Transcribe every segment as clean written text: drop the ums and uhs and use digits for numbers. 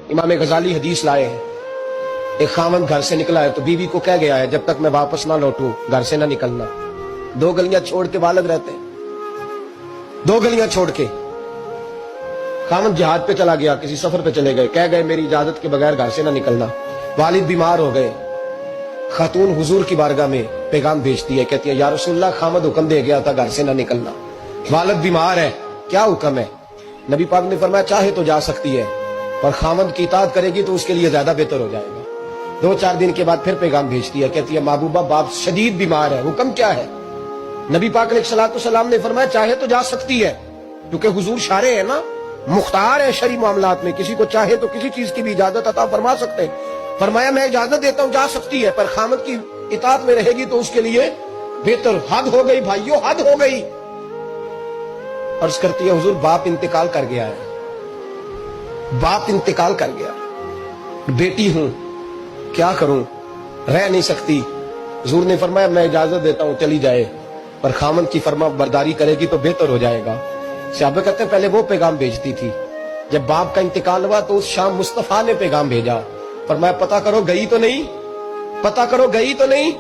امام غزالی حدیث لائے ہیں، ایک خاوند گھر سے نکلا ہے تو بیوی کو کہہ گیا ہے جب تک میں واپس نہ لوٹوں گھر سے نہ نکلنا. 2 گلیاں چھوڑ کے والد رہتے ہیں، 2 گلیاں چھوڑ کے. خاوند جہاد پہ چلا گیا، کسی سفر پہ چلے گئے، کہہ گئے میری اجازت کے بغیر گھر سے نہ نکلنا. والد بیمار ہو گئے، خاتون حضور کی بارگاہ میں پیغام بھیجتی ہے، کہتی ہے یا رسول اللہ خامد حکم دے گیا تھا گھر سے نہ نکلنا، والد بیمار ہے، کیا حکم ہے؟ نبی پاک نے فرمایا چاہے تو جا سکتی ہے، پر خامد کی اطاعت کرے گی تو اس کے لیے زیادہ بہتر ہو جائے گا. 2-4 دن کے بعد پھر پیغام بھیجتی ہے، کہتی ہے محبوبہ باپ شدید بیمار ہے، حکم کیا ہے؟ نبی پاک علیہ الصلوۃ والسلام نے فرمایا چاہے تو جا سکتی ہے، کیونکہ حضور شارع ہے نا، مختار ہے شرعی معاملات میں، کسی کو چاہے تو کسی چیز کی بھی اجازت عطا فرما سکتے ہیں. فرمایا میں اجازت دیتا ہوں جا سکتی ہے، پر خامد کی اطاعت میں رہے گی تو اس کے لیے بہتر. حد ہو گئی بھائیو، حد ہو گئی. عرض کرتی ہے حضور باپ انتقال کر گیا ہے، باپ انتقال کر گیا، بیٹی ہوں کیا کروں، رہ نہیں سکتی. حضور نے فرمایا میں اجازت دیتا ہوں چلی جائے، پر خامد کی فرما برداری کرے گی تو بہتر ہو جائے گا. صحابہ کہتے ہیں پہلے وہ پیغام بھیجتی تھی، جب باپ کا انتقال ہوا تو اس شام مصطفیٰ نے پیغام بھیجا، فرمایا پتہ کرو گئی تو نہیں، پتہ کرو گئی تو نہیں.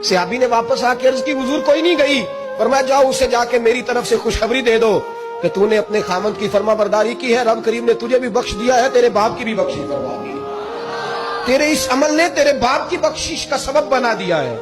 صحابی نے واپس آ کے عرض کی حضور کوئی نہیں گئی. فرمایا جاؤ اسے جا کے میری طرف سے خوشخبری دے دو کہ تو نے اپنے خامد کی فرما برداری کی ہے، رب کریم نے تجھے بھی بخش دیا ہے، تیرے باپ کی بھی بخشش فرما دی، تیرے اس عمل نے تیرے باپ کی بخشش کا سبب بنا دیا ہے.